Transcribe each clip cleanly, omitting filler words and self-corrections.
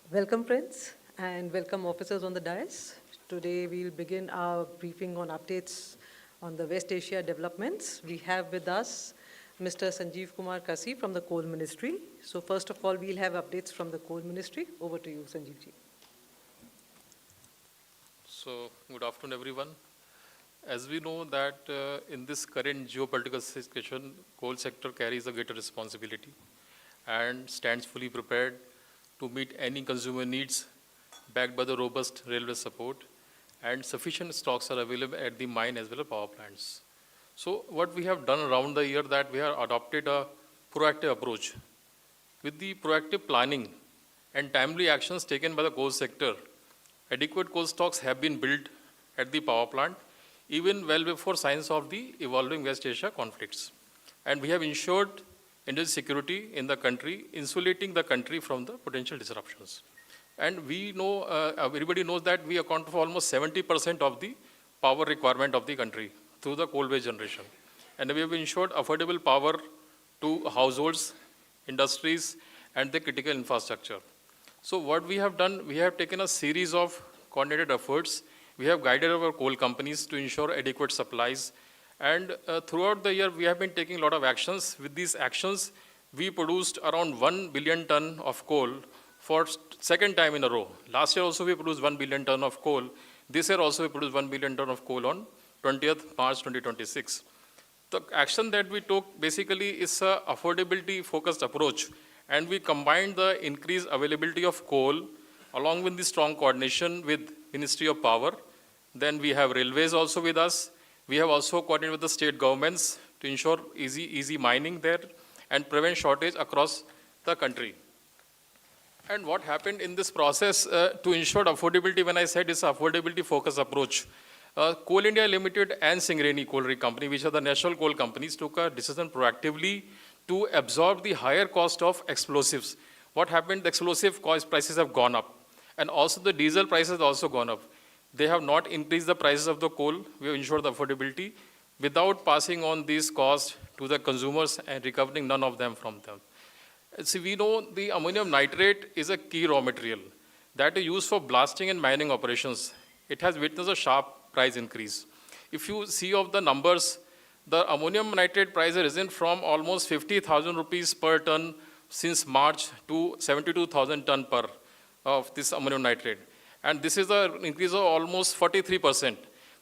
Welcome, friends, and welcome officers on the dais. Today, we'll begin our briefing on updates on the West Asia developments. We have with us Mr. Sanjeev Kumar Kasi from the Coal Ministry. So first of all, we'll have updates from the Coal Ministry. Over to you, Sanjeev ji. So, good afternoon, everyone. As we know that in this current geopolitical situation, coal sector carries a greater responsibility and stands fully prepared to meet any consumer needs backed by the robust railway support, and sufficient stocks are available at the mine as well as power plants. So what we have done around the year that we have adopted a proactive approach. With the proactive planning and timely actions taken by the coal sector, adequate coal stocks have been built at the power plant even well before signs of the evolving West Asia conflicts. And we have ensured energy security in the country, insulating the country from the potential disruptions. And we know, everybody knows that we account for almost 70% of the power requirement of the country through the coal-based generation. And we have ensured affordable power to households, industries, and the critical infrastructure. So what we have done, we have taken a series of coordinated efforts. We have guided our coal companies to ensure adequate supplies. And throughout the year, we have been taking a lot of actions. With these actions, we produced around 1 billion ton of coal for second time in a row. Last year also we produced 1 billion ton of coal. This year also we produced 1 billion ton of coal on 20th March 2026. The action that we took basically is a affordability focused approach. And we combined the increased availability of coal along with the strong coordination with Ministry of Power. Then we have railways also with us. We have also coordinated with the state governments to ensure easy mining there and prevent shortage across the country. And what happened in this process to ensure affordability, when I said it's affordability focused approach, Coal India Limited and Singareni Coal Company, which are the national coal companies, took a decision proactively to absorb the higher cost of explosives. What happened, the explosive cost prices have gone up. And also the diesel prices have also gone up. They have not increased the prices of the coal. We have ensured the affordability without passing on these costs to the consumers and recovering none of them from them. See, we know the ammonium nitrate is a key raw material that is used for blasting and mining operations. It has witnessed a sharp price increase. If you see of the numbers, the ammonium nitrate price has risen from almost 50,000 rupees per ton since March to 72,000 ton per of this ammonium nitrate. And this is an increase of almost 43%.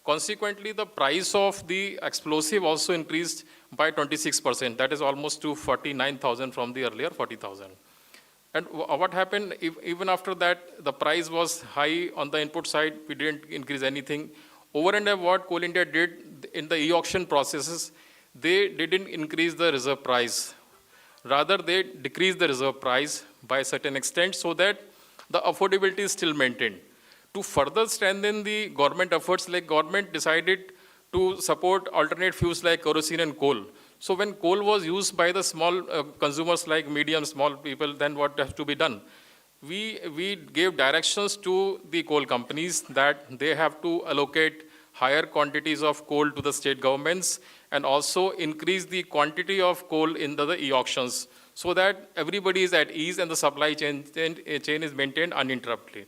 Consequently, the price of the explosive also increased by 26%. That is almost to 49,000 from the earlier 40,000. And what happened, even after that, the price was high on the input side. We didn't increase anything. Over and above what Coal India did in the e-auction processes, they didn't increase the reserve price. Rather, they decreased the reserve price by a certain extent so that the affordability is still maintained. To further strengthen the government efforts, like government decided to support alternate fuels like kerosene and coal. So when coal was used by the small consumers like medium, small people, then what has to be done? We gave directions to the coal companies that they have to allocate higher quantities of coal to the state governments and also increase the quantity of coal in the e-auctions so that everybody is at ease and the supply chain is maintained uninterruptedly.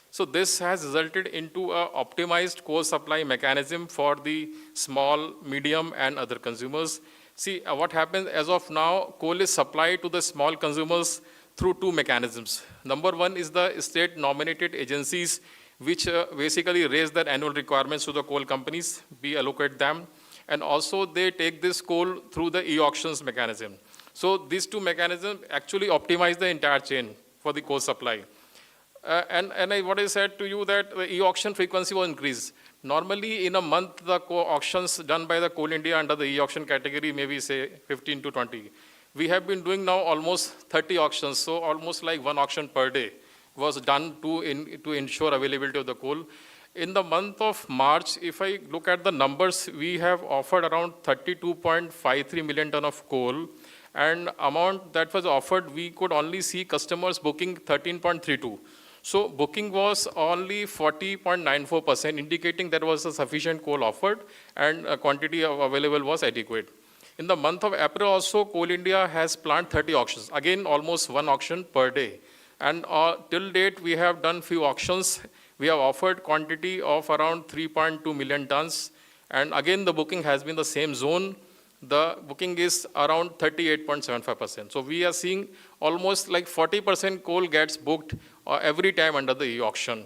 So this has resulted into an optimized coal supply mechanism for the small, medium, and other consumers. See, what happens as of now, coal is supplied to the small consumers through two mechanisms. Number one is the state-nominated agencies, which basically raise their annual requirements to the coal companies, we allocate them, and also they take this coal through the e-auctions mechanism. So these two mechanisms actually optimize the entire chain for the coal supply. What I said to you that the e-auction frequency will increase. Normally in a month, the auctions done by the Coal India under the e-auction category, maybe say 15 to 20. We have been doing now almost 30 auctions, so almost like one auction per day was done to ensure availability of the coal. In the month of March, if I look at the numbers, we have offered around 32.53 million ton of coal. And amount that was offered, we could only see customers booking 13.32. So booking was only 40.94%, indicating there was a sufficient coal offered and a quantity available was adequate. In the month of April also, Coal India has planned 30 auctions. Again, almost one auction per day. And till date, we have done few auctions. We have offered quantity of around 3.2 million tons. And again, the booking has been the same zone. The booking is around 38.75%. So we are seeing almost like 40% coal gets booked every time under the e-auction.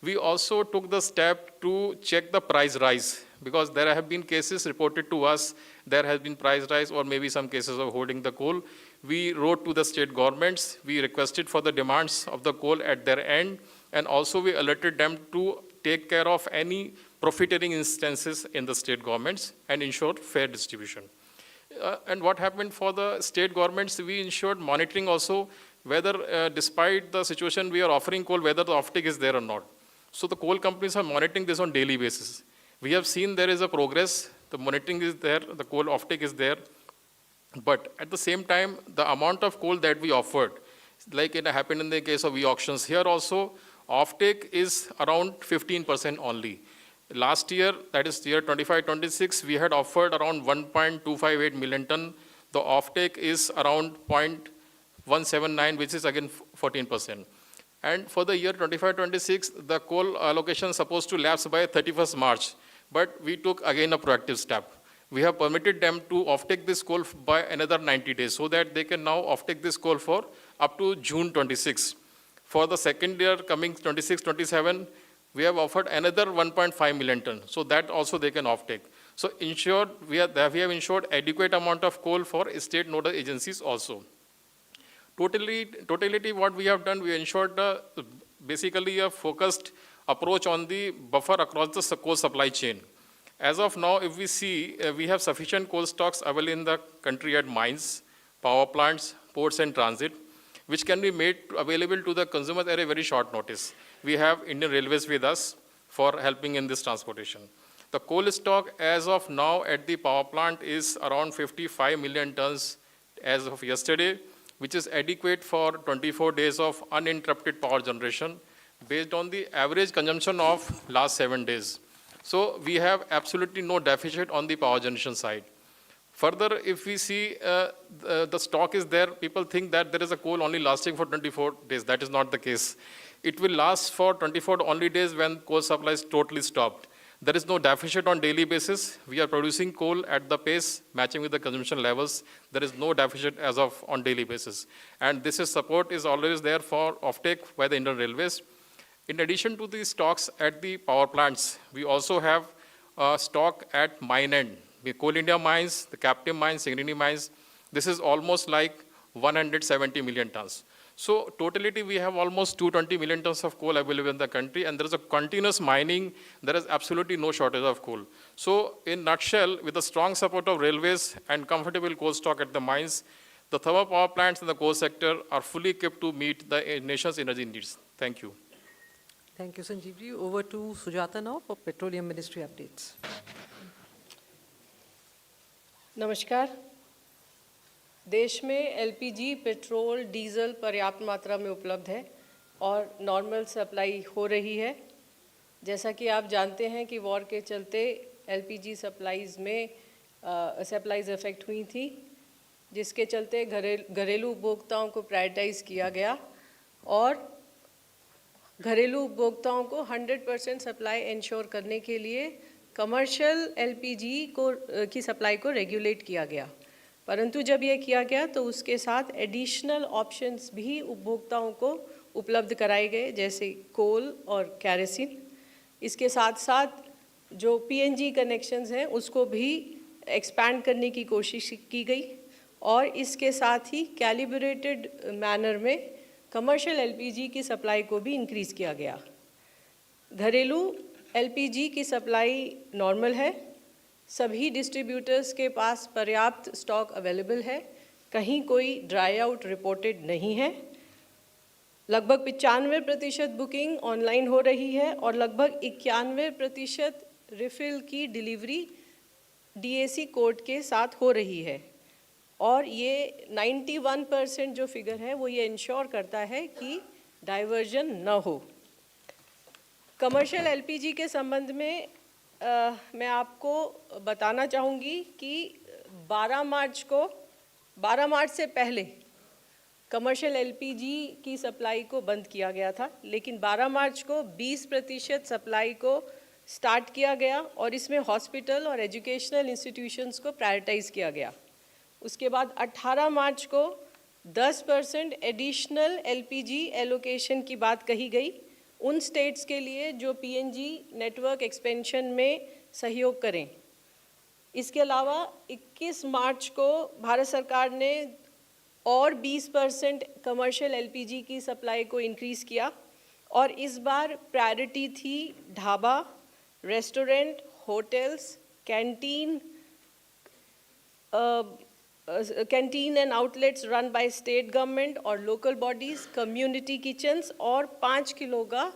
We also took the step to check the price rise, because there have been cases reported to us, there has been price rise or maybe some cases of holding the coal. We wrote to the state governments, we requested for the demands of the coal at their end, and also we alerted them to take care of any profiteering instances in the state governments and ensure fair distribution. And what happened for the state governments, we ensured monitoring also whether, despite the situation we are offering coal, whether the offtake is there or not. So the coal companies are monitoring this on daily basis. We have seen there is a progress, the monitoring is there, the coal offtake is there. But at the same time, the amount of coal that we offered, like it happened in the case of e-auctions, here also, offtake is around 15% only. Last year, that is year 25-26, we had offered around 1.258 million ton. The offtake is around 0.179, which is again 14%. And for the year 25-26, the coal allocation is supposed to lapse by 31st March. But we took again a proactive step. We have permitted them to offtake this coal by another 90 days, so that they can now offtake this coal for up to June 26. For the second year coming 26-27, we have offered another 1.5 million ton, so that also they can offtake. So we have ensured adequate amount of coal for state nodal agencies also. Totality what we have done, we ensured basically a focused approach on the buffer across the coal supply chain. As of now, if we see, we have sufficient coal stocks available in the country at mines, power plants, ports and transit, which can be made available to the consumers at a very short notice. We have Indian Railways with us for helping in this transportation. The coal stock as of now at the power plant is around 55 million tons as of yesterday, which is adequate for 24 days of uninterrupted power generation based on the average consumption of last 7 days. So we have absolutely no deficit on the power generation side. Further, if we see the stock is there, people think that there is a coal only lasting for 24 days. That is not the case. It will last for 24 only days when coal supply is totally stopped. There is no deficit on daily basis. We are producing coal at the pace matching with the consumption levels. There is no deficit as of on daily basis. And this support is always there for offtake by the Indian Railways. In addition to the stocks at the power plants, we also have stock at mine end. The Coal India mines, the captive mines, Singareni mines, this is almost like 170 million tons. So totality, we have almost 220 million tons of coal available in the country, and there is a continuous mining. There is absolutely no shortage of coal. So in nutshell, with the strong support of railways and comfortable coal stock at the mines, the thermal power plants in the coal sector are fully equipped to meet the nation's energy needs. Thank you. Thank you, Sanjeevji. Over to Sujata now for Petroleum Ministry updates. नमस्कार। देश में LPG, petrol, diesel पर्याप्त मात्रा में उपलब्ध है और normal supply हो रही है। जैसा कि आप जानते हैं कि वॉर के चलते एलपीजी सप्लाईज अफेक्ट हुई थी, जिसके चलते घरेलू उपभोक्ताओं को प्रायोरिटाइज किया गया और घरेलू उपभोक्ताओं को 100% सप्लाई इंश्योर करने के लिए कमर्शियल एलपीजी की सप्लाई को रेगुलेट किया गया। परंतु जब ये किया गया तो उसके साथ एडिशनल ऑप्शंस भी उपभोक्ताओं को उपलब्ध कराए गए, जैसे कोल और कैरोसिन। इसके साथ साथ जो पीएनजी कनेक्शंस हैं उसको भी एक्सपैंड करने की कोशिश की गई और इसके साथ ही कैलिब्रेटेड मैनर में कमर्शियल एलपीजी की सप्लाई को भी इंक्रीज़ किया गया। घरेलू एलपीजी की सप्लाई नॉर्मल है, सभी डिस्ट्रीब्यूटर्स के पास पर्याप्त स्टॉक अवेलेबल है, कहीं कोई ड्राई आउट रिपोर्टेड नहीं है। लगभग 95% बुकिंग ऑनलाइन हो रही है और लगभग 91% रिफ़िल की डिलीवरी डीएसी कोड के साथ हो रही है और ये 91% जो फिगर है वो ये इंश्योर करता है कि डाइवर्जन न हो। कमर्शियल एलपीजी के संबंध में मैं आपको बताना चाहूँगी कि 12 मार्च से पहले कमर्शियल एलपीजी की सप्लाई को बंद किया गया था, लेकिन 12 मार्च को 20% सप्लाई को स्टार्ट किया गया और इसमें हॉस्पिटल और एजुकेशनल इंस्टीट्यूशंस को प्रायोरिटाइज़ किया गया। उसके बाद 18 मार्च को 10% एडिशनल एलपीजी एलोकेशन की बात कही गई उन स्टेट्स के लिए जो पीएनजी नेटवर्क एक्सपेंशन में सहयोग करें। इसके अलावा 21 मार्च को भारत सरकार ने और 20% कमर्शियल एलपीजी की सप्लाई को इंक्रीज़ किया और इस बार प्रायोरिटी थी dhaba, restaurant, hotels, canteen and outlets run by state government और लोकल बॉडीज़, कम्युनिटी किचन्स और 5 किलो का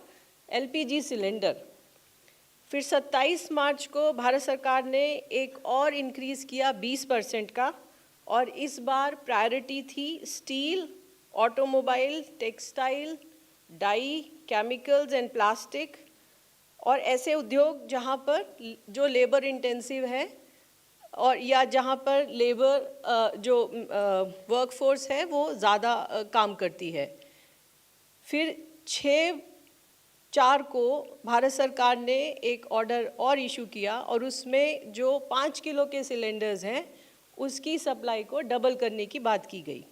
एलपीजी सिलेंडर। फिर 27 मार्च को भारत सरकार ने एक और इंक्रीज़ किया 20% का और इस बार प्रायोरिटी थी steel, automobile, textile, dye, chemicals and plastic और ऐसे उद्योग जहां पर जो लेबर इंटेंसिव है और या जहां पर लेबर जो वर्कफोर्स है वो ज़्यादा काम करती है। फिर 6/4 को भारत सरकार ने एक ऑर्डर और इशू किया और उसमें जो 5 किलो के सिलेंडर्स हैं उसकी सप्लाई को डबल करने की बात की गई।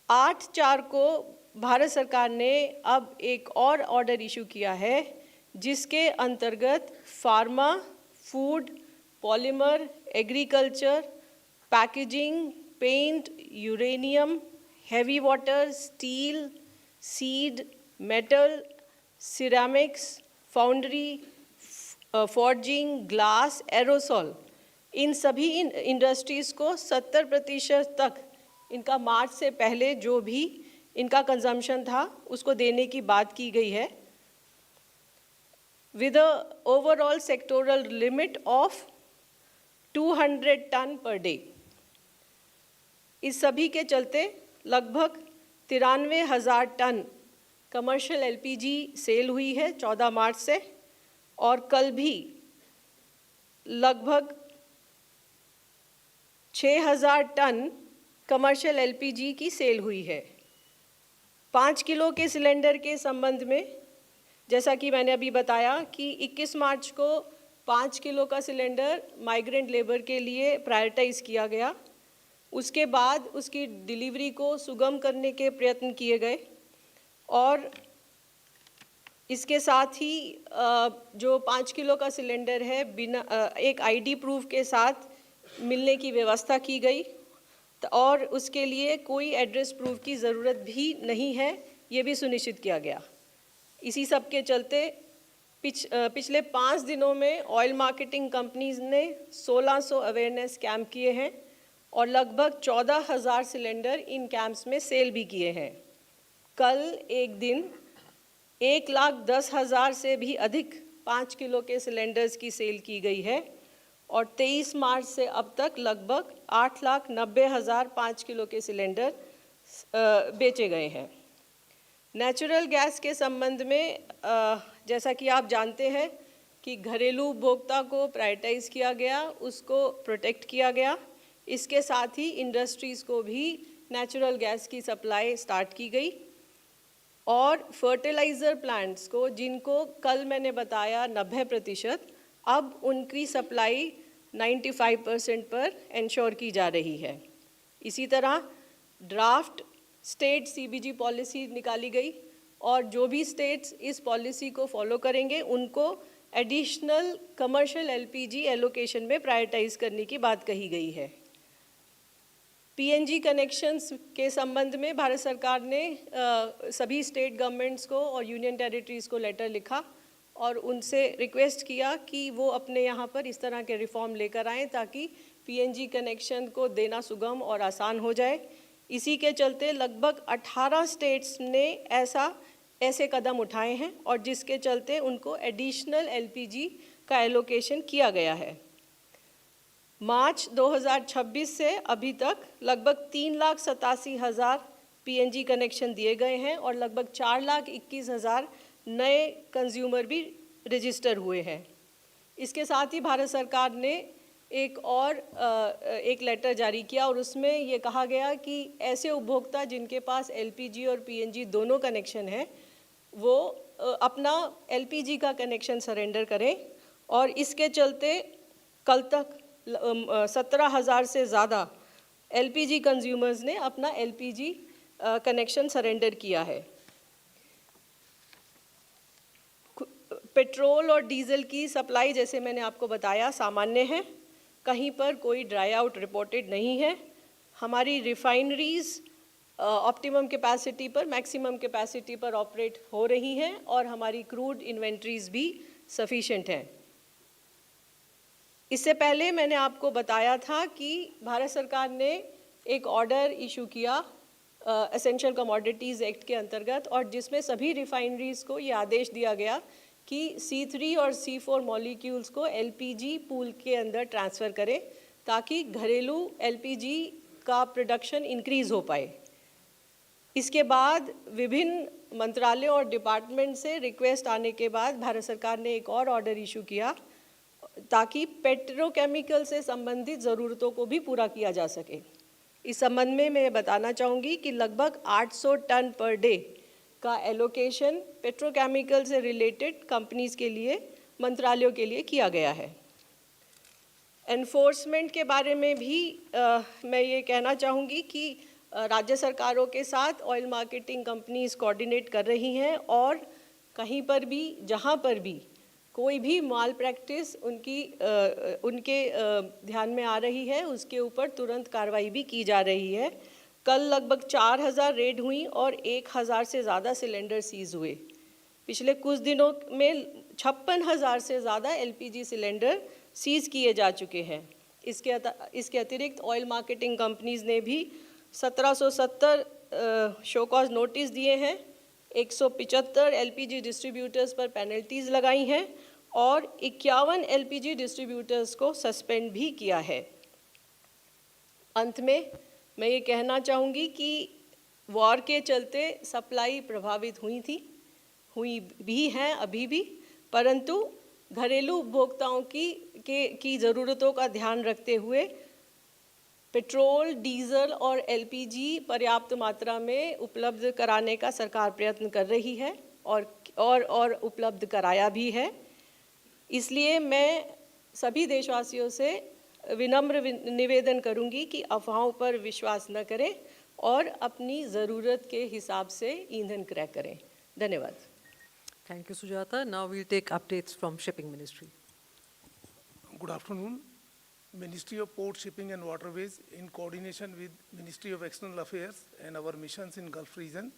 8/4 को भारत सरकार ने अब एक और ऑर्डर इशू किया है जिसके अंतर्गत pharma, food, polymer, agriculture, packaging, paint, uranium, heavy water, steel, seed, metal, ceramics, foundry, forging, glass, aerosol, इन सभी इंडस्ट्रीज़ को 70% तक इनका मार्च से पहले जो भी इनका कंजम्पशन था उसको देने की बात की गई है with a overall sectoral limit of 200 ton per day. इस सभी के चलते लगभग 93,000 टन कमर्शियल एलपीजी सेल हुई है 14 मार्च से और कल भी लगभग 6,000 टन कमर्शियल एलपीजी की सेल हुई है। 5 किलो के सिलेंडर के संबंध में जैसा कि मैंने अभी बताया कि 21 मार्च को 5 किलो का सिलेंडर माइग्रेंट लेबर के लिए प्रायोरिटाइज़ किया गया। उसके बाद उसकी डिलीवरी को सुगम करने के प्रयत्न किए गए और इसके साथ ही जो 5 किलो का सिलेंडर है बिना एक आईडी प्रूफ के साथ मिलने की व्यवस्था की गई और उसके लिए कोई एड्रेस प्रूफ की ज़रूरत भी नहीं है, ये भी सुनिश्चित किया गया। इसी सब के चलते पिछले 5 दिनों में ऑयल मार्केटिंग कंपनीज ने 1600 अवेयरनेस कैंप किए हैं और लगभग 14,000 सिलेंडर इन कैंप्स में सेल भी किए हैं। कल एक दिन 1,10,000 से भी अधिक 5 किलो के सिलेंडर्स की सेल की गई है और 23 मार्च से अब तक लगभग 8,90,000 5 किलो के सिलेंडर बेचे गए हैं। नेचुरल गैस के संबंध में जैसा कि आप जानते हैं कि घरेलू उपभोक्ता को प्रायोरिटाइज़ किया गया, उसको प्रोटेक्ट किया गया। इसके साथ ही इंडस्ट्रीज़ को भी नेचुरल गैस की सप्लाई स्टार्ट की गई और फर्टिलाइज़र प्लांट्स को जिनको कल मैंने बताया 90%, अब उनकी सप्लाई 95% पर इंश्योर की जा रही है। इसी तरह ड्राफ्ट स्टेट सीबीजी पॉलिसी निकाली गई और जो भी स्टेट्स इस पॉलिसी को फॉलो करेंगे उनको एडिशनल कमर्शियल एलपीजी एलोकेशन में प्रायोरिटाइज़ करने की बात कही गई है। पीएनजी कनेक्शंस के संबंध में भारत सरकार ने सभी स्टेट गवर्नमेंट्स को और यूनियन टेरिटरीज़ को लेटर लिखा और उनसे रिक्वेस्ट किया कि वो अपने यहाँ पर इस तरह के रिफॉर्म लेकर आएँ ताकि पीएनजी कनेक्शन को देना सुगम और आसान हो जाए। इसी के चलते लगभग 18 स्टेट्स ने ऐसे कदम उठाए हैं और जिसके चलते उनको एडिशनल एलपीजी का एलोकेशन किया गया है। मार्च 2026 से अभी तक लगभग 3,87,000 पीएनजी कनेक्शन दिए गए हैं और लगभग 4,21,000 नए कंज्यूमर भी रजिस्टर हुए हैं। इसके साथ ही भारत सरकार ने एक लेटर जारी किया और उसमें ये कहा गया कि ऐसे उपभोक्ता जिनके पास एलपीजी और पीएनजी दोनों कनेक्शन है वो अपना एलपीजी का कनेक्शन सरेंडर करें। और इसके चलते कल तक 17,000 से ज़्यादा एलपीजी कंज्यूमर्स ने अपना एलपीजी कनेक्शन सरेंडर किया है। पेट्रोल और डीजल की सप्लाई जैसे मैंने आपको बताया सामान्य है, कहीं पर कोई ड्राई आउट रिपोर्टेड नहीं है। हमारी रिफाइनरीज ऑप्टिमम कैपेसिटी पर, मैक्सिमम कैपेसिटी पर ऑपरेट हो रही हैं और हमारी क्रूड इन्वेंट्रीज भी सफिशेंट हैं। इससे पहले मैंने आपको बताया था कि भारत सरकार ने एक ऑर्डर इशू किया एसेंशियल कमोडिटीज़ एक्ट के अंतर्गत, और जिसमें सभी रिफाइनरीज को ये आदेश दिया गया कि C3 और C4 मॉलिक्यूल्स को एलपीजी पूल के अंदर ट्रांसफ़र करें ताकि घरेलू एलपीजी का प्रोडक्शन इंक्रीज़ हो पाए। इसके बाद विभिन्न मंत्रालयों और डिपार्टमेंट से रिक्वेस्ट आने के बाद भारत सरकार ने एक और ऑर्डर इशू किया ताकि पेट्रोकेमिकल से संबंधित ज़रूरतों को भी पूरा किया जा सके। इस संबंध में मैं बताना चाहूँगी कि लगभग 800 टन पर डे का एलोकेशन पेट्रोकेमिकल से रिलेटेड कंपनीज़ के लिए, मंत्रालयों के लिए किया गया है। एनफोर्समेंट के बारे में भी मैं ये कहना चाहूँगी कि राज्य सरकारों के साथ ऑयल मार्केटिंग कंपनीज़ कोऑर्डिनेट कर रही हैं और कहीं पर भी, जहाँ पर भी कोई भी माल प्रैक्टिस उनके ध्यान में आ रही है उसके ऊपर तुरंत कार्रवाई भी की जा रही है। कल लगभग 4,000 रेड हुई और 1,000 से ज़्यादा सिलेंडर सीज हुए। पिछले कुछ दिनों में 56,000 से ज़्यादा एलपीजी सिलेंडर सीज किए जा चुके हैं। इसके अतिरिक्त ऑयल मार्केटिंग कंपनीज़ ने भी 1770 शो कॉज नोटिस दिए हैं, 175 एलपीजी डिस्ट्रीब्यूटर्स पर पेनल्टीज़ लगाई हैं और 51 एलपीजी डिस्ट्रीब्यूटर्स को सस्पेंड भी किया है। अंत में मैं ये कहना चाहूँगी कि वॉर के चलते सप्लाई प्रभावित हुई भी हैं अभी भी, परंतु घरेलू उपभोक्ताओं की ज़रूरतों का ध्यान रखते हुए पेट्रोल, डीजल और एलपीजी पर्याप्त मात्रा में उपलब्ध कराने का सरकार प्रयत्न कर रही है और उपलब्ध कराया भी है। इसलिए मैं सभी देशवासियों से विनम्र निवेदन करूंगी कि अफवाहों पर विश्वास न करें और अपनी ज़रूरत के हिसाब से ईंधन क्रय करें। धन्यवाद। Thank you, Sujata. Now we'll take updates from Shipping Ministry. Good afternoon. Ministry of Port, Shipping and Waterways, in coordination with Ministry of External Affairs and our missions in Gulf region,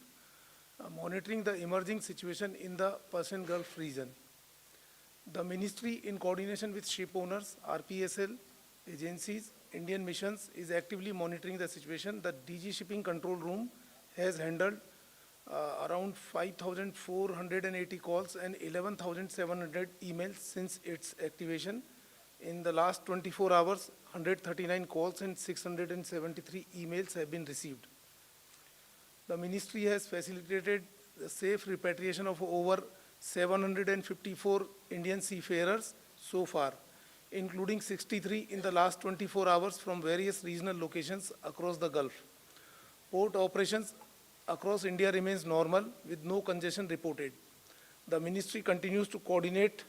monitoring the emerging situation in the Persian Gulf region. The ministry, in coordination with ship owners, RPSL, agencies, Indian missions, is actively monitoring the situation. The DG Shipping Control Room has handled around 5,480 calls and 11,700 emails since its activation. In the last 24 hours, 139 calls and 673 emails have been received. The ministry has facilitated the safe repatriation of over 754 Indian seafarers so far, including 63 in the last 24 hours from various regional locations across the Gulf. Port operations across India remains normal with no congestion reported. The ministry continues to coordinate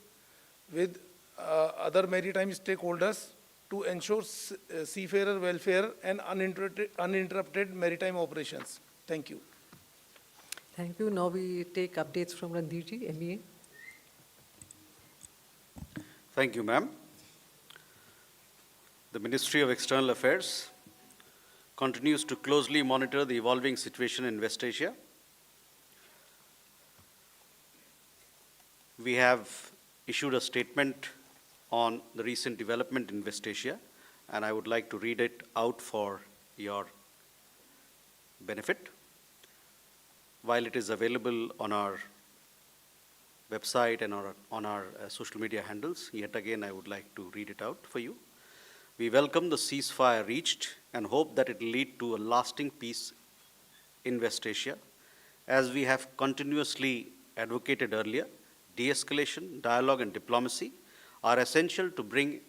with other maritime stakeholders to ensure seafarer welfare and uninterrupted maritime operations. Thank you. Thank you. Now we take updates from Randirji, MEA. Thank you, ma'am. The Ministry of External Affairs continues to closely monitor the evolving situation in West Asia. We have issued a statement on the recent development in West Asia, and I would like to read it out for your benefit. While it is available on our website and on our social media handles, yet again I would like to read it out for you. We welcome the ceasefire reached and hope that it will lead to a lasting peace in West Asia. As we have continuously advocated earlier, de-escalation, dialogue and diplomacy are essential to bring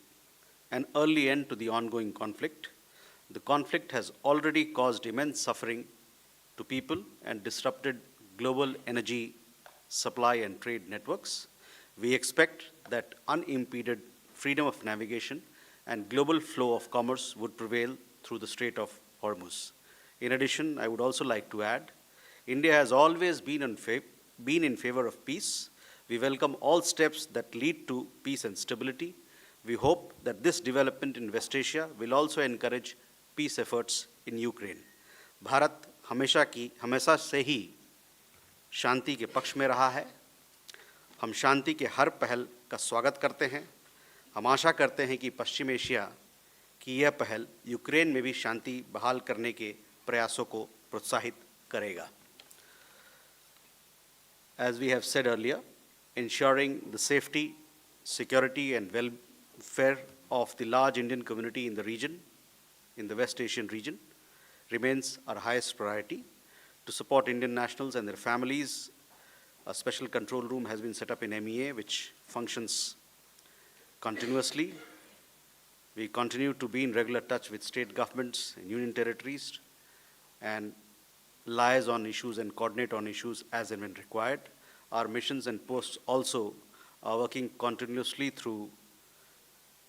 an early end to the ongoing conflict. The conflict has already caused immense suffering to people and disrupted global energy supply and trade networks. We expect that unimpeded freedom of navigation and global flow of commerce would prevail through the Strait of Hormuz. In addition, I would also like to add, India has always been in favor of peace. We welcome all steps that lead to peace and stability. We hope that this development in West Asia will also encourage peace efforts in Ukraine. Bharat हमेशा से ही शांति के पक्ष में रहा है. हम शांति के हर पहल का स्वागत करते हैं. हम आशा करते हैं कि पश्चिम एशिया की यह पहल यूक्रेन में भी शांति बहाल करने के प्रयासों को प्रोत्साहित करेगा. As we have said earlier, ensuring the safety, security and welfare of the large Indian community in the region, in the West Asian region, remains our highest priority. To support Indian nationals and their families, a special control room has been set up in MEA, which functions continuously. We continue to be in regular touch with state governments and union territories and liaise on issues and coordinate on issues as and when required. Our missions and posts also are working continuously through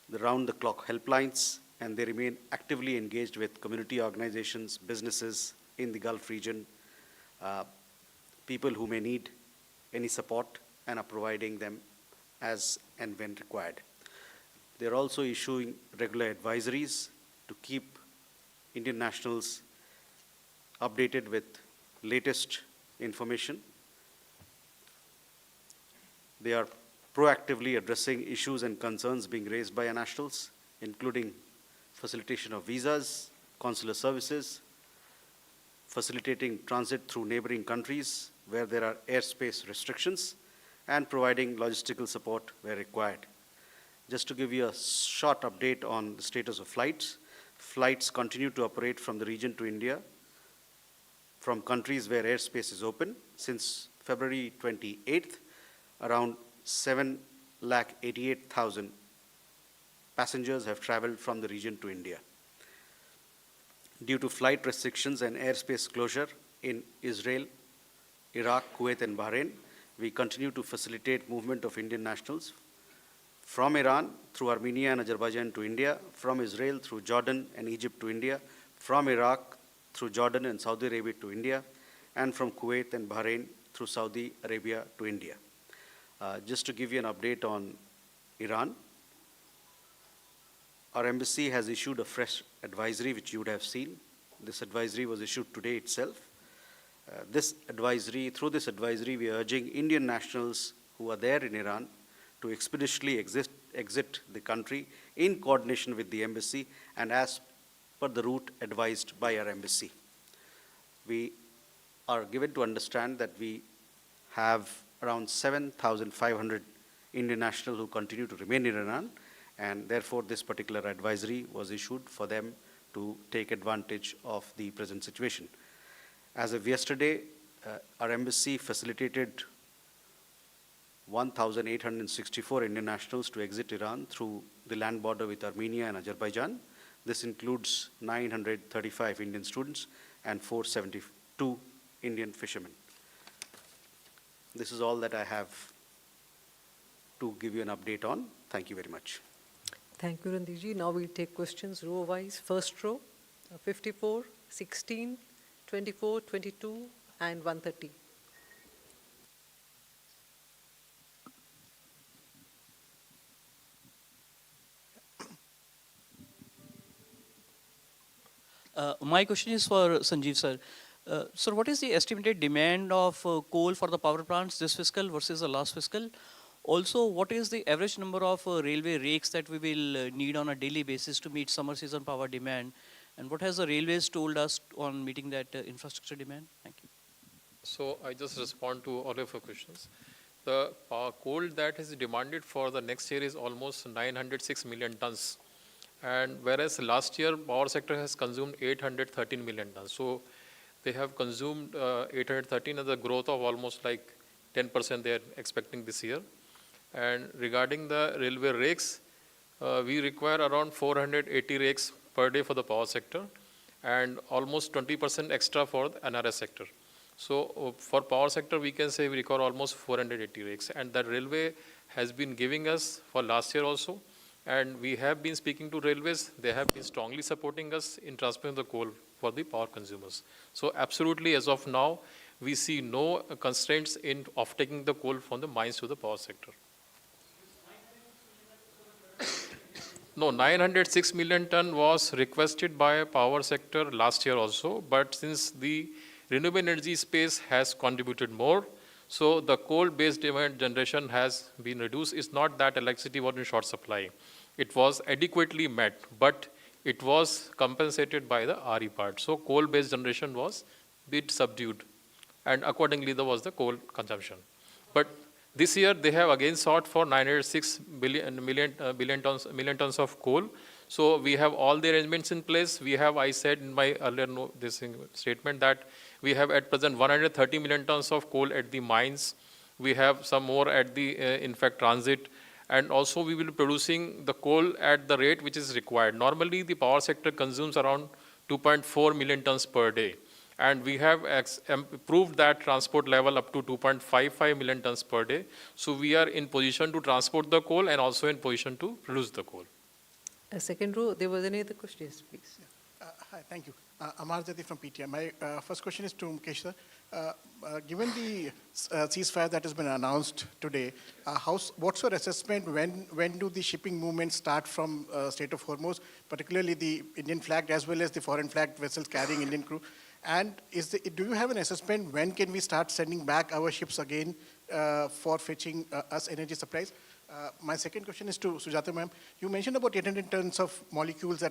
the round-the-clock helplines, and they remain actively engaged with community organizations, businesses in the Gulf region, people who may need any support, and are providing them as and when required. They're also issuing regular advisories to keep Indian nationals updated with latest information. They are proactively addressing issues and concerns being raised by our nationals, including facilitation of visas, consular services, facilitating transit through neighboring countries where there are airspace restrictions, and providing logistical support where required. Just to give you a short update on the status of flights, flights continue to operate from the region to India from countries where airspace is open. Since February 28th, around 7,88,000 passengers have traveled from the region to India. Due to flight restrictions and airspace closure in Israel, Iraq, Kuwait, and Bahrain, we continue to facilitate movement of Indian nationals from Iran through Armenia and Azerbaijan to India, from Israel through Jordan and Egypt to India, from Iraq through Jordan and Saudi Arabia to India, and from Kuwait and Bahrain through Saudi Arabia to India. Just to give you an update on Iran, our embassy has issued a fresh advisory, which you would have seen. This advisory was issued today itself. Through this advisory, we are urging Indian nationals who are there in Iran to expeditiously exit the country in coordination with the embassy and as per the route advised by our embassy. We are given to understand that we have around 7,500 Indian nationals who continue to remain in Iran, and therefore this particular advisory was issued for them to take advantage of the present situation. As of yesterday, our embassy facilitated 1,864 Indian nationals to exit Iran through the land border with Armenia and Azerbaijan. This includes 935 Indian students and 472 Indian fishermen. This is all that I have to give you an update on. Thank you very much. Thank you, Randirji. Now we'll take questions row-wise. First row, 54, 16, 24, 22, and 130. My question is for Sanjeev sir. Sir, what is the estimated demand of coal for the power plants this fiscal versus the last fiscal? Also, what is the average number of railway rakes that we will need on a daily basis to meet summer season power demand? And what has the railways told us on meeting that infrastructure demand? Thank you. So I just respond to all of your questions. The coal that is demanded for the next year is almost 906 million tons. And whereas last year, power sector has consumed 813 million tons. So they have consumed 813 as a growth of almost like 10% they are expecting this year. And regarding the railway rakes, we require around 480 rakes per day for the power sector and almost 20% extra for the NRS sector. So for power sector, we can say we require almost 480 rakes, and that railway has been giving us for last year also. And we have been speaking to railways. They have been strongly supporting us in transferring the coal for the power consumers. So absolutely, as of now, we see no constraints in of taking the coal from the mines to the power sector. No, 906 million ton was requested by power sector last year also, but since the renewable energy space has contributed more, so the coal-based demand generation has been reduced. It's not that electricity was in short supply. It was adequately met, but it was compensated by the RE part. So coal-based generation was bit subdued, and accordingly there was the coal consumption. But this year they have again sought for 906 million tons of coal. So we have all the arrangements in place. We have, I said in my earlier statement, that we have at present 130 million tons of coal at the mines. We have some more at the, in fact, transit. And also we will be producing the coal at the rate which is required. Normally the power sector consumes around 2.4 million tons per day. And we have improved that transport level up to 2.55 million tons per day. So we are in position to transport the coal and also in position to produce the coal. Second row, there was any other question? Yes, please. Hi, thank you. Amar Jati from PTI. My first question is to Mukesh sir. Given the ceasefire that has been announced today, what's your assessment? When do the shipping movements start from Strait of Hormuz, particularly the Indian flagged as well as the foreign flagged vessels carrying Indian crew? And do you have an assessment when can we start sending back our ships again for fetching us energy supplies? My second question is to Sujata ma'am. You mentioned about 800 tons of molecules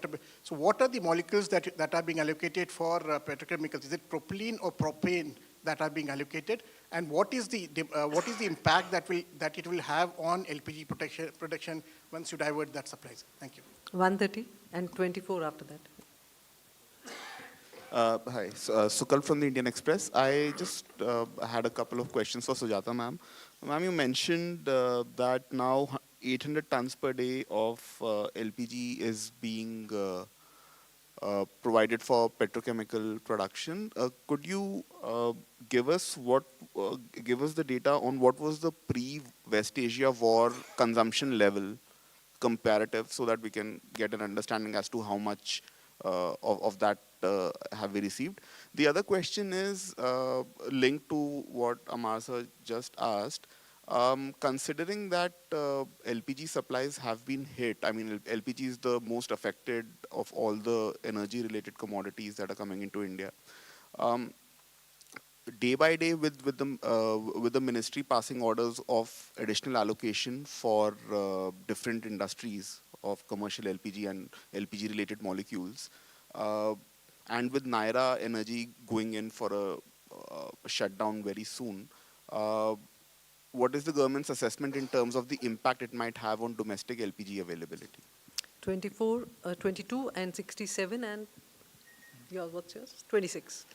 so what are the molecules that are being allocated for petrochemicals? Is it propylene or propane that are being allocated? And what is the impact that it will have on LPG production once you divert that supplies? Thank you. 130 and 24 after that. Hi, Sukal from the Indian Express. I just had a couple of questions for Sujata ma'am. Ma'am, you mentioned that now 800 tons per day of LPG is being provided for petrochemical production. Could you give us the data on what was the pre-West Asia war consumption level comparative, so that we can get an understanding as to how much of that have we received? The other question is linked to what Amar sir just asked. Considering that LPG supplies have been hit, I mean, LPG is the most affected of all the energy-related commodities that are coming into India. Day by day, with the ministry passing orders of additional allocation for different industries of commercial LPG and LPG-related molecules, and with Naira Energy going in for a shutdown very soon, what is the government's assessment in terms of the impact it might have on domestic LPG availability? 24, 22 and 67 and what's yours? 26.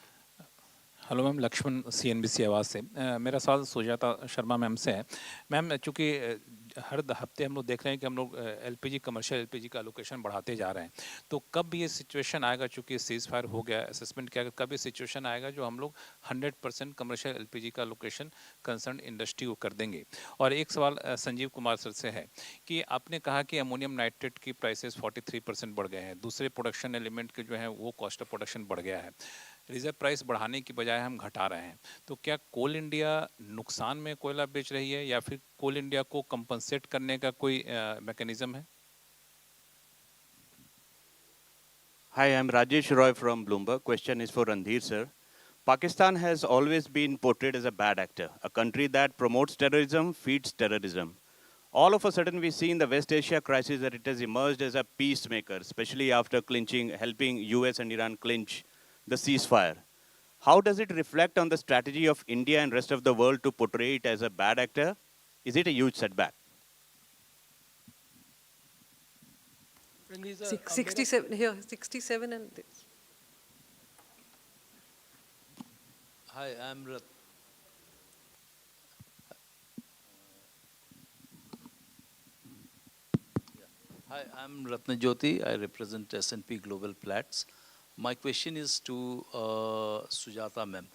Hello ma'am, Lakshman CNBC Awaaz से मेरा सवाल Sujata Sharma ma'am से है। Ma'am, चूँकि हर हफ्ते हम लोग देख रहे हैं कि हम लोग LPG कमर्शियल LPG का लोकेशन बढ़ाते जा रहे हैं, तो कब ये सिचुएशन आएगा, चूँकि सीज फायर हो गया, असेसमेंट क्या, कब ये सिचुएशन आएगा जो हम लोग 100% कमर्शियल LPG का लोकेशन कंसर्न इंडस्ट्री को कर देंगे? और एक सवाल संजीव कुमार सर से है कि आपने कहा कि अमोनियम नाइट्रेट की प्राइसेस 43% बढ़ गए हैं, दूसरे प्रोडक्शन एलिमेंट के जो है वो कॉस्ट ऑफ प्रोडक्शन बढ़ गया है, रिजर्व प्राइस बढ़ाने की बजाय हम घटा रहे हैं, तो क्या कोल इंडिया नुकसान में कोयला बेच रही है या फिर कोल इंडिया को कंपनसेट करने का कोई मैकेनिज्म है? Hi, I'm Rajesh Roy from Bloomberg. Question is for Randhir sir. Pakistan has always been portrayed as a bad actor, a country that promotes terrorism, feeds terrorism. All of a sudden, we see in the West Asia crisis that it has emerged as a peacemaker, especially after helping US and Iran clinch the ceasefire. How does it reflect on the strategy of India and rest of the world to portray it as a bad actor? Is it a huge setback? 67 here, 67 and this. Hi, Hi, I'm Ratnajyoti. I represent S&P Global Platts. My question is to Sujata ma'am.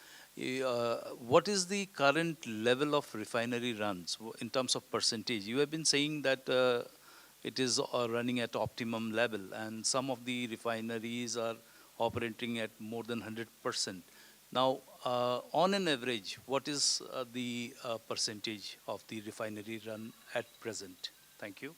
What is the current level of refinery runs in terms of percentage? You have been saying that it is running at optimum level, and some of the refineries are operating at more than 100%. Now, on an average, what is the percentage of the refinery run at present? Thank you.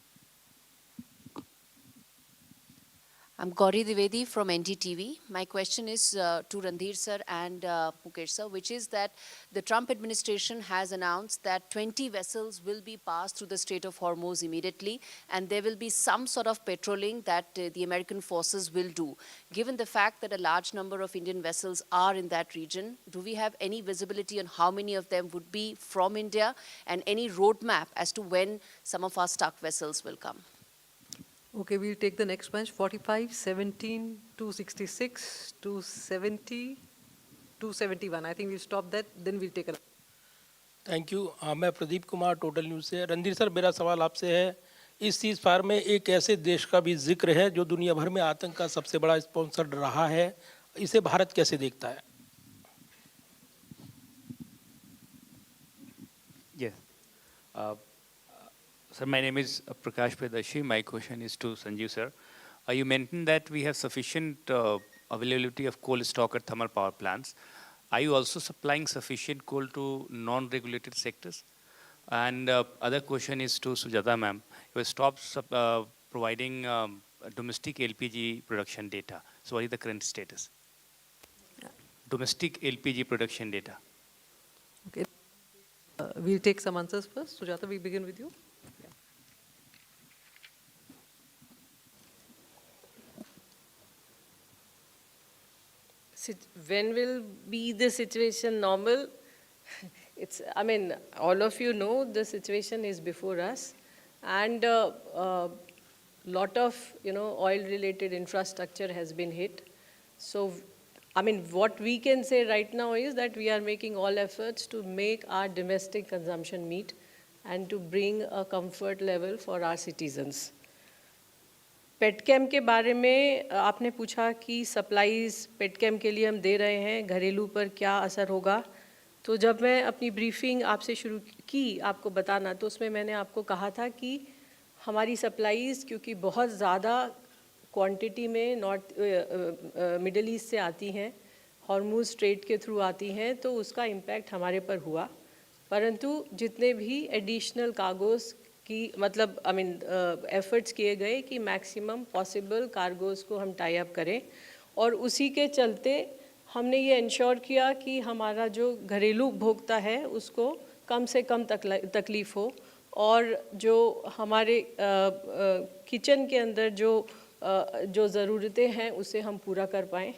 I'm Gauri Dwivedi from NDTV. My question is to Randhir sir and Mukesh sir, which is that the Trump administration has announced that 20 vessels will be passed through the Strait of Hormuz immediately, and there will be some sort of patrolling that the American forces will do. Given the fact that a large number of Indian vessels are in that region, do we have any visibility on how many of them would be from India, and any roadmap as to when some of our stuck vessels will come? Okay, we'll take the next bunch, 45, 17, 266, 270, 271. I think we'll stop that, then we'll take a... thank you. मैं Pradeep Kumar, total news से। Randhir sir, मेरा सवाल आपसे है, इस seize fire में एक ऐसे देश का भी जिक्र है जो दुनिया भर में आतंक का सबसे बड़ा स्पॉन्सर रहा है, इसे भारत कैसे देखता है? Yes. Sir, my name is Prakash Predashi. My question is to Sanjeev sir. You mentioned that we have sufficient availability of coal stock at thermal power plants. Are you also supplying sufficient coal to non-regulated sectors? And other question is to Sujata ma'am. You have stopped providing domestic LPG production data. So what is the current status? Domestic LPG production data. Okay. We'll take some answers first. Sujata, we begin with you. When will be the situation normal? It's, I mean, all of you know the situation is before us, and lot of, oil-related infrastructure has been hit. So, I mean, what we can say right now is that we are making all efforts to make our domestic consumption meet and to bring a comfort level for our citizens. Petchem के बारे में आपने पूछा कि supplies petchem के लिए हम दे रहे हैं, घरेलू पर क्या असर होगा। तो जब मैं अपनी ब्रीफिंग आपसे शुरू की आपको बताना, तो उसमें मैंने आपको कहा था कि हमारी सप्लाईज क्योंकि बहुत ज़्यादा क्वांटिटी में मिडल ईस्ट से आती हैं, हॉर्मुज स्ट्रेट के थ्रू आती हैं, तो उसका इम्पैक्ट हमारे पर हुआ। परंतु जितने भी एडिशनल कार्गोस की मतलब एफर्ट्स किए गए कि मैक्सिमम पॉसिबल कार्गोस को हम टाई अप करें, और उसी के चलते हमने ये इंश्योर किया कि हमारा जो घरेलू उपभोक्ता है उसको कम से कम तकलीफ़ हो, और जो हमारे किचन के अंदर जो ज़रूरतें हैं उसे हम पूरा कर पाएँ।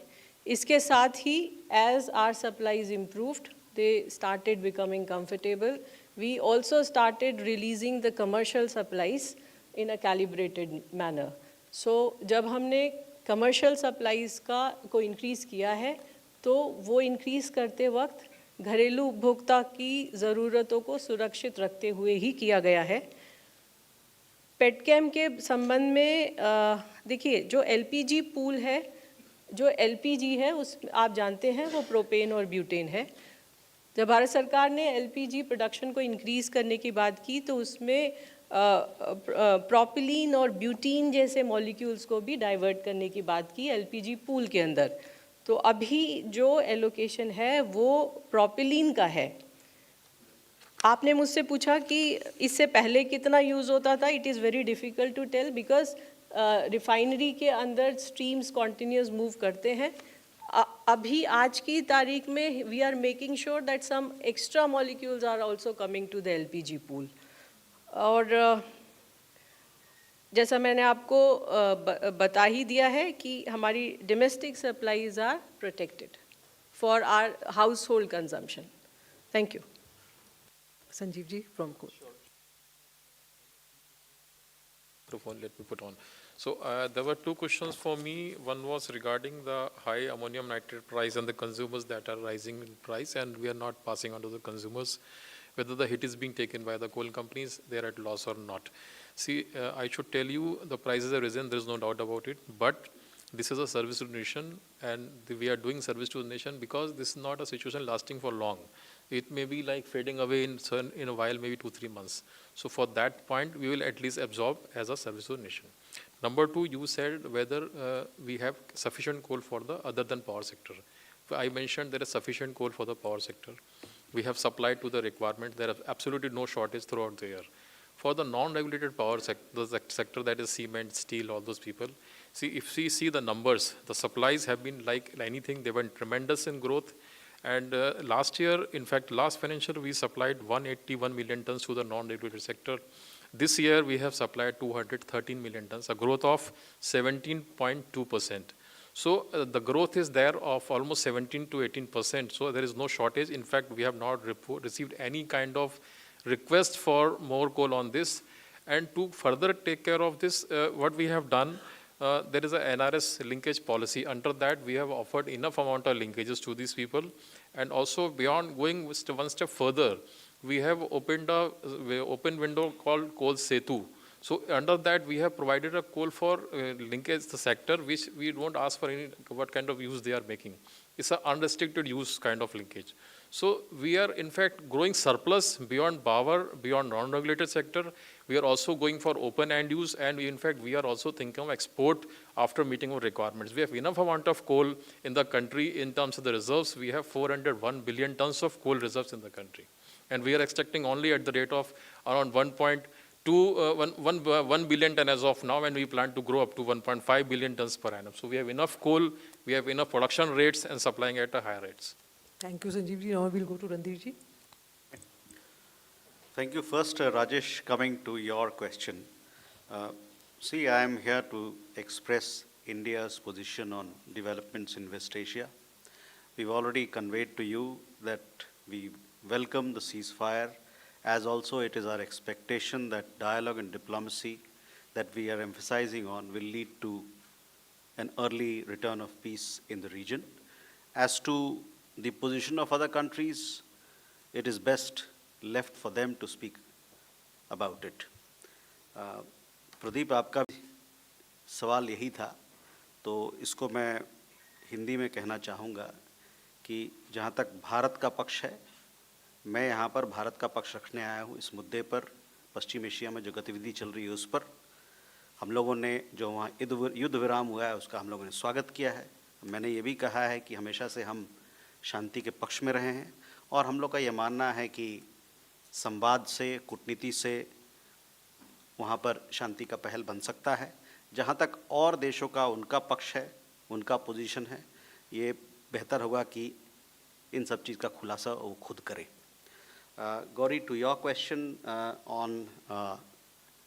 इसके साथ ही as our supplies improved, they started becoming comfortable. We also started releasing the commercial supplies in a calibrated manner. So जब हमने commercial supplies को increase किया है, तो वो increase करते वक्त घरेलू उपभोक्ता की ज़रूरतों को सुरक्षित रखते हुए ही किया गया है। पेटकेम के संबंध में देखिए, जो LPG पूल है, जो LPG है उस आप जानते हैं वो प्रोपेन और ब्यूटेन है। जब भारत सरकार ने LPG प्रोडक्शन को इंक्रीज़ करने की बात की, तो उसमें प्रोपिलीन और ब्यूटीन जैसे मॉलिक्यूल्स को भी डाइवर्ट करने की बात की LPG पूल के अंदर। तो अभी जो एलोकेशन है वो प्रोपिलीन का है। आपने मुझसे पूछा कि इससे पहले कितना यूज़ होता था। It is very difficult to tell because refinery के अंदर स्ट्रीम्स कॉन्टिन्यूस मूव करते हैं। अभी आज की तारीख में we are making sure that some extra molecules are also coming to the LPG pool. और जैसा मैंने आपको बता ही दिया है कि हमारी domestic supplies are protected for our household consumption. Thank you. Sanjeev ji from Coal. Let me put on. So there were two questions for me. One was regarding the high ammonium nitrate price and the consumers that are rising in price, and we are not passing on to the consumers. Whether the hit is being taken by the coal companies, they are at loss or not. See, I should tell you, the prices have risen, there is no doubt about it, but this is a service to the nation, and we are doing service to the nation because this is not a situation lasting for long. It may be like fading away in a while, maybe 2-3 months. So for that point, we will at least absorb as a service to the nation. Number two, you said whether we have sufficient coal for the other than power sector. I mentioned there is sufficient coal for the power sector. We have supplied to the requirement. There is absolutely no shortage throughout the year. For the non-regulated power sector, that is cement, steel, all those people, see, if we see the numbers, the supplies have been like anything. They went tremendous in growth. And last year, in fact, last financial, we supplied 181 million tons to the non-regulated sector. This year, we have supplied 213 million tons, a growth of 17.2%. So the growth is there of almost 17 to 18%. So there is no shortage. In fact, we have not received any kind of request for more coal on this. And to further take care of this, what we have done, there is a NRS linkage policy. Under that, we have offered enough amount of linkages to these people. And also beyond going one step further, we have opened a open window called Coal Setu. So under that, we have provided a coal for linkage the sector, which we don't ask for any what kind of use they are making. It's an unrestricted use kind of linkage. So we are in fact growing surplus beyond power, beyond non-regulated sector. We are also going for open end use, and in fact we are also thinking of export after meeting our requirements. We have enough amount of coal in the country in terms of the reserves. We have 401 billion tons of coal reserves in the country. And we are expecting only at the rate of around 1 billion ton as of now, and we plan to grow up to 1.5 billion tons per annum. So we have enough coal, we have enough production rates and supplying at a higher rates. Thank you, Sanjeev ji. Now we'll go to Randir ji. Thank you. First, Rajesh, coming to your question. See, I am here to express India's position on developments in West Asia. We've already conveyed to you that we welcome the ceasefire, as also it is our expectation that dialogue and diplomacy that we are emphasizing on will lead to an early return of peace in the region. As to the position of other countries, it is best left for them to speak about it. Pradeep, आपका सवाल यही था, तो इसको मैं हिंदी में कहना चाहूँगा कि जहाँ तक भारत का पक्ष है, मैं यहाँ पर भारत का पक्ष रखने आया हूँ इस मुद्दे पर। पश्चिम एशिया में जो गतिविधि चल रही है उस पर हम लोगों ने जो वहाँ युद्ध विराम हुआ है उसका हम लोगों ने स्वागत किया है। मैंने ये भी कहा है कि हमेशा से हम शांति के पक्ष में रहे हैं, और हम लोग का ये मानना है कि संवाद से, कूटनीति से वहाँ पर शांति का पहल बन सकता है। जहाँ तक और देशों का उनका पक्ष है, उनका पोजीशन है, ये बेहतर होगा कि इन सब चीज़ का खुलासा वो खुद करें। Gauri, to your question on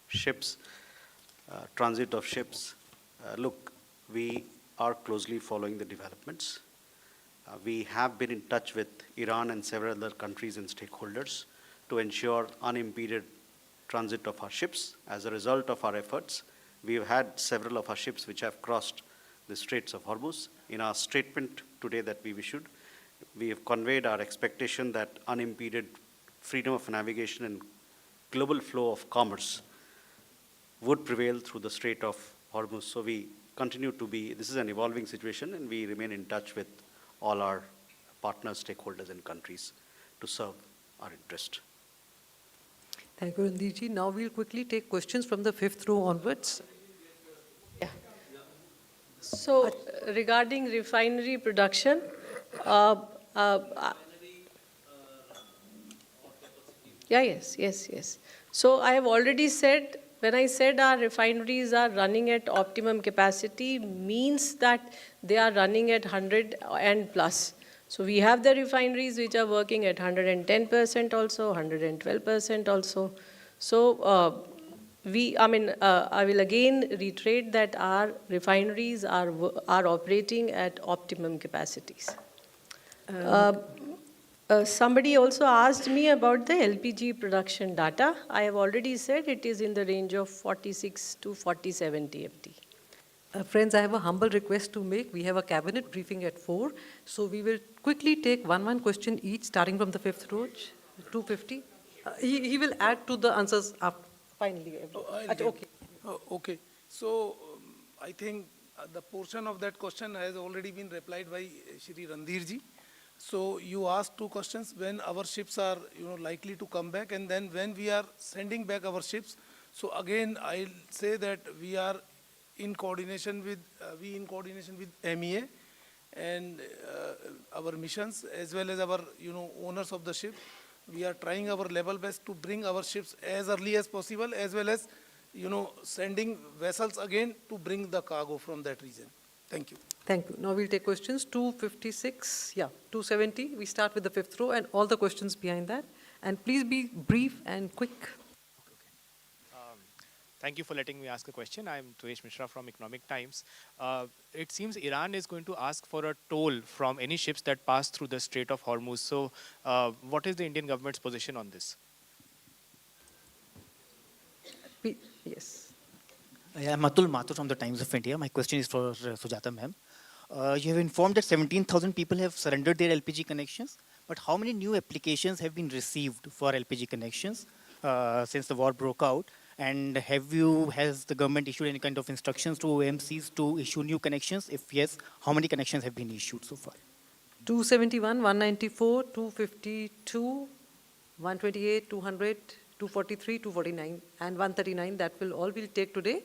ships, transit of ships, look, we are closely following the developments. We have been in touch with Iran and several other countries and stakeholders to ensure unimpeded transit of our ships. As a result of our efforts, we have had several of our ships which have crossed the Straits of Hormuz. In our statement today that we issued, we have conveyed our expectation that unimpeded freedom of navigation and global flow of commerce would prevail through the Strait of Hormuz. So we continue to be, this is an evolving situation, and we remain in touch with all our partners, stakeholders and countries to serve our interest. Thank you, Randir ji. Now we'll quickly take questions from the fifth row onwards. Yeah. So regarding refinery production, yes. So I have already said, when I said our refineries are running at optimum capacity, means that they are running at 100 and plus. So we have the refineries which are working at 110% also, 112% also. So I will again reiterate that our refineries are operating at optimum capacities. Somebody also asked me about the LPG production data. I have already said it is in the range of 46 to 47 TMT. Friends, I have a humble request to make. We have a cabinet briefing at 4, so we will quickly take one question each, starting from the fifth row, 250. He will add to the answers after. finally. I'll Okay. Okay. So I think the portion of that question has already been replied by Shri Randhir ji. So you asked two questions: when our ships are, likely to come back, and then when we are sending back our ships. So again, I'll say that we are in coordination with MEA and our missions, as well as our owners of the ship. We are trying our level best to bring our ships as early as possible, as well as sending vessels again to bring the cargo from that region. Thank you. Thank you. Now we'll take questions 256, 270. We start with the fifth row and all the questions behind that. And please be brief and quick. Thank you for letting me ask a question. I'm Tuesh Mishra from Economic Times. It seems Iran is going to ask for a toll from any ships that pass through the Strait of Hormuz. So what is the Indian government's position on this? Yes. I'm Atul Mathur from the Times of India. My question is for Sujata ma'am. You have informed that 17,000 people have surrendered their LPG connections, but how many new applications have been received for LPG connections since the war broke out? And has the government issued any kind of instructions to OMCs to issue new connections? If yes, how many connections have been issued so far? 271, 194, 252, 128, 200, 243, 249, and 139. That will all we'll take today.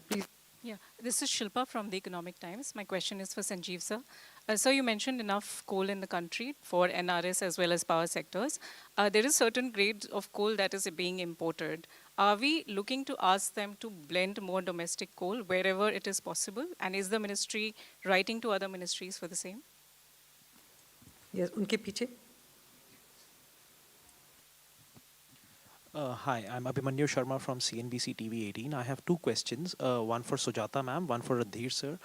Please. Yeah, this is Shilpa from the Economic Times. My question is for Sanjeev sir. So you mentioned enough coal in the country for NRS as well as power sectors. There is certain grades of coal that is being imported. Are we looking to ask them to blend more domestic coal wherever it is possible? And is the ministry writing to other ministries for the same? Yes, unke piche. Hi, I'm Abhimanyu Sharma from CNBC TV 18. I have two questions, one for Sujata ma'am, one for Randhir sir.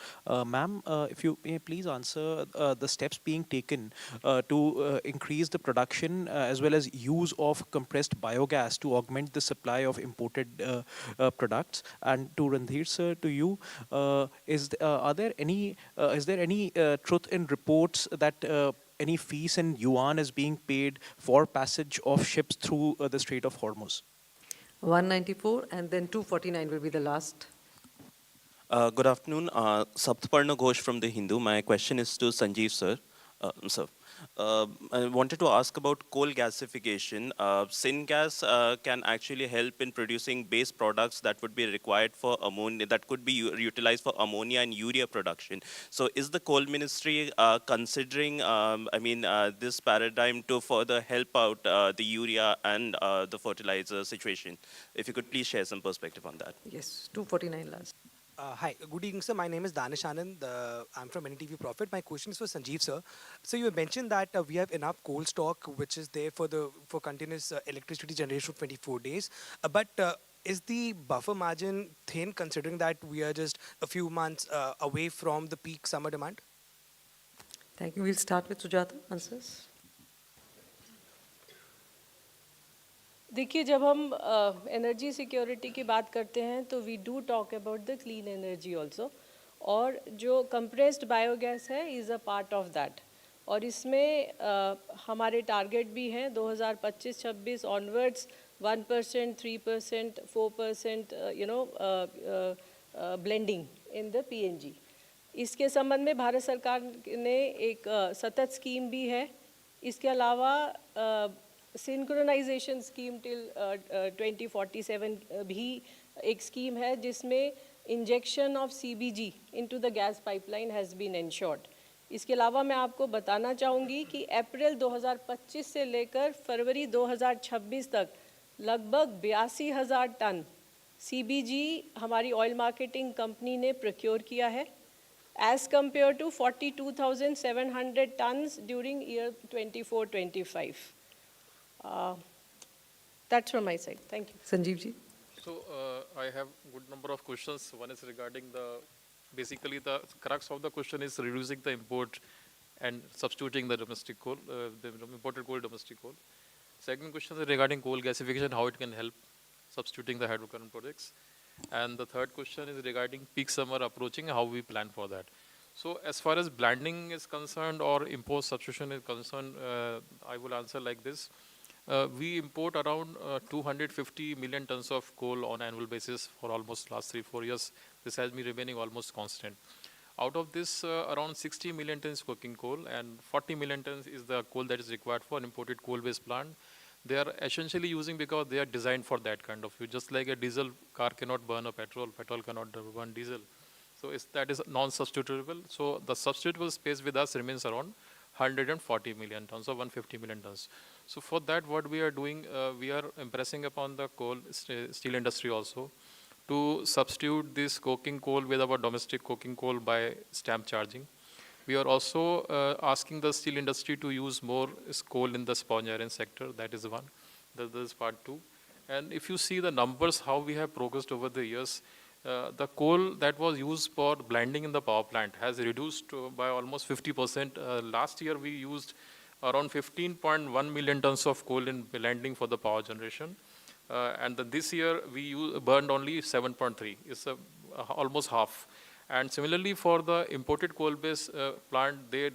Ma'am, if you may please answer the steps being taken to increase the production as well as use of compressed biogas to augment the supply of imported products. And to Randhir sir, to you, is there any truth in reports that any fees in yuan is being paid for passage of ships through the Strait of Hormuz? 194 and then 249 will be the last. Good afternoon. Saptaparna Ghosh from The Hindu. My question is to Sanjeev sir. Sir, I wanted to ask about coal gasification. Syngas can actually help in producing base products that would be required for ammonia, that could be utilized for ammonia and urea production. So is the coal ministry considering, this paradigm to further help out the urea and the fertilizer situation? If you could please share some perspective on that. Yes, 249 last. Hi, good evening, sir. My name is Danish Anand. I'm from NTV Profit. My question is for Sanjeev, sir. So you mentioned that we have enough coal stock, which is there for continuous electricity generation for 24 days. But is the buffer margin thin, considering that we are just a few months away from the peak summer demand? Thank you. We'll start with Sujata. Answers. देखिए जब हम energy security की बात करते हैं तो we do talk about the clean energy also और जो कंप्रेस्ड बायोगैस है is a part of that और इसमें हमारे टारगेट भी हैं 2025-26 onwards 1%, 3%, 4% blending in the PNG. इसके संबंध में भारत सरकार ने एक सतत स्कीम भी है। इसके अलावा सिंक्रोनाइजेशन स्कीम टिल 2047 भी एक स्कीम है जिसमें injection of CBG into the gas pipeline has been ensured. इसके अलावा मैं आपको बताना चाहूँगी कि अप्रैल 2025 से लेकर फरवरी 2026 तक लगभग 82,000 टन सीबीजी हमारी ऑयल मार्केटिंग कंपनी ने प्रोक्योर किया है as compared to 42,700 tons during year 24-25. That's from my side. Thank you. Sanjeev ji. So I have good number of questions. One is regarding basically the crux of the question is reducing the import and substituting the domestic coal, the imported coal, domestic coal. Second question is regarding coal gasification, how it can help substituting the hydrocarbon projects. And the third question is regarding peak summer approaching, how we plan for that. So as far as blending is concerned or import substitution is concerned, I will answer like this. We import around 250 million tons of coal on annual basis for almost last 3-4 years. This has been remaining almost constant. Out of this, around 60 million tons coking coal and 40 million tons is the coal that is required for imported coal-based plant. They are essentially using because they are designed for that kind of use. Just like a diesel car cannot burn a petrol, petrol cannot burn diesel. So that is non-substitutable. So the substitutable space with us remains around 140 million tons or 150 million tons. So for that, what we are doing, we are impressing upon the steel industry also to substitute this coking coal with our domestic coking coal by stamp charging. We are also asking the steel industry to use more coal in the sponge iron sector. That is one. That is part two. And if you see the numbers, how we have progressed over the years, the coal that was used for blending in the power plant has reduced by almost 50%. Last year, we used around 15.1 million tons of coal in blending for the power generation. And then this year, we burned only 7.3. It's almost half. And similarly, for the imported coal-based plant, they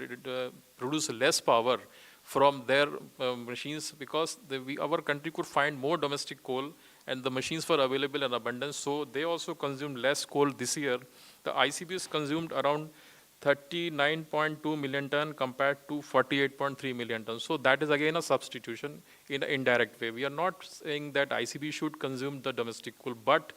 produce less power from their machines because our country could find more domestic coal and the machines were available in abundance. So they also consumed less coal this year. The ICBs consumed around 39.2 million ton compared to 48.3 million tons. So that is again a substitution in an indirect way. We are not saying that ICB should consume the domestic coal, but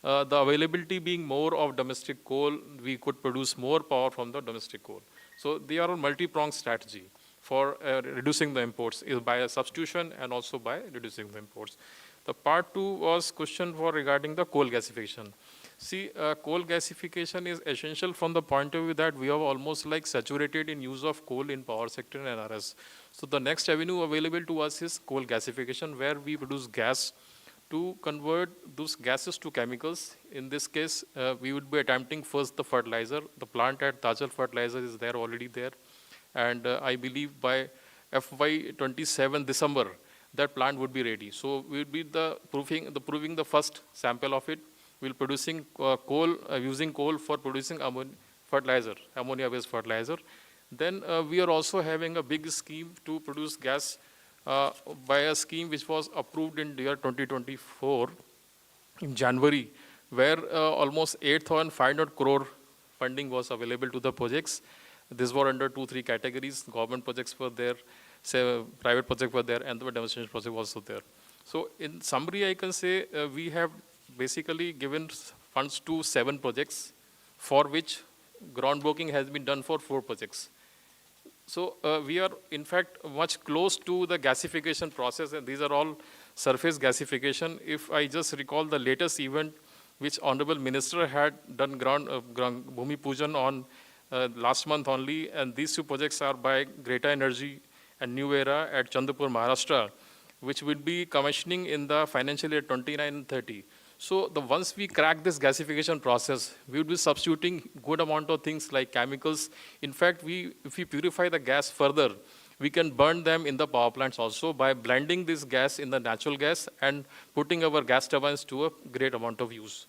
the availability being more of domestic coal, we could produce more power from the domestic coal. So they are a multi-pronged strategy for reducing the imports by a substitution and also by reducing the imports. The part two was question for regarding the coal gasification. See, coal gasification is essential from the point of view that we are almost like saturated in use of coal in power sector and NRS. So the next avenue available to us is coal gasification, where we produce gas to convert those gases to chemicals. In this case, we would be attempting first the fertilizer. The plant at Tajal Fertilizer is there already there. And I believe by FY27 December, that plant would be ready. So we would be proving the first sample of it. We'll producing coal, using coal for producing fertilizer, ammonia-based fertilizer. Then we are also having a big scheme to produce gas by a scheme which was approved in the year 2024 in January, where almost 8,500 crore funding was available to the projects. These were under 2-3 categories. Government projects were there, private projects were there, and the demonstration project was also there. So in summary, I can say we have basically given funds to 7 projects, for which groundbreaking has been done for 4 projects. So we are, in fact, much close to the gasification process, and these are all surface gasification. If I just recall the latest event, which Honorable Minister had done Bhumi Pujan on last month only, and these 2 projects are by Greta Energy and New Era at Chandrapur, Maharashtra, which will be commissioning in the financial year 29 and 30. So once we crack this gasification process, we will be substituting good amount of things like chemicals. In fact, if we purify the gas further, we can burn them in the power plants also by blending this gas in the natural gas and putting our gas turbines to a great amount of use.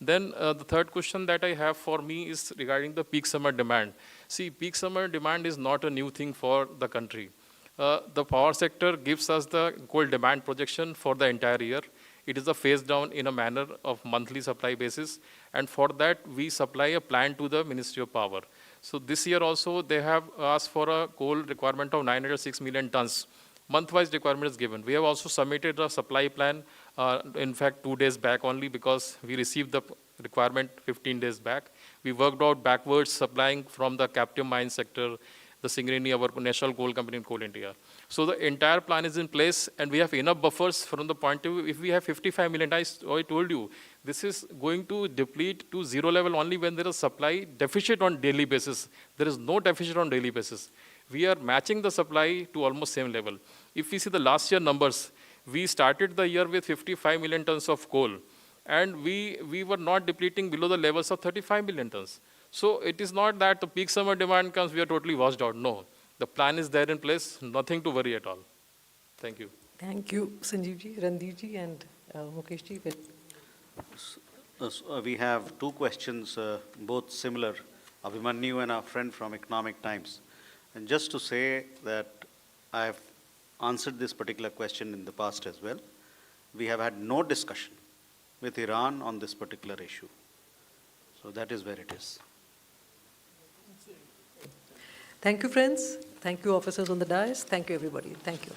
Then the third question that I have for me is regarding the peak summer demand. See, peak summer demand is not a new thing for the country. The power sector gives us the coal demand projection for the entire year. It is a phase down in a manner of monthly supply basis. And for that, we supply a plan to the Ministry of Power. So this year also, they have asked for a coal requirement of 906 million tons. Month-wise requirement is given. We have also submitted a supply plan, in fact, 2 days back only, because we received the requirement 15 days back. We worked out backwards, supplying from the captive mine sector, the Singareni, our national coal company in Coal India. So the entire plan is in place, and we have enough buffers from the point of view, if we have 55 million, I told you, this is going to deplete to zero level only when there is supply deficit on daily basis. There is no deficit on daily basis. We are matching the supply to almost same level. If we see the last year numbers, we started the year with 55 million tons of coal, and we were not depleting below the levels of 35 million tons. So it is not that the peak summer demand comes, we are totally washed out. No, the plan is there in place, nothing to worry at all. Thank you. Thank you, Sanjeevji, Randirji, and Mukeshji. We have 2 questions, both similar. Abhimanyu and our friend from Economic Times. And just to say that I have answered this particular question in the past as well. We have had no discussion with Iran on this particular issue. So that is where it is. Thank you, friends. Thank you, officers on the dais. Thank you, everybody. Thank you.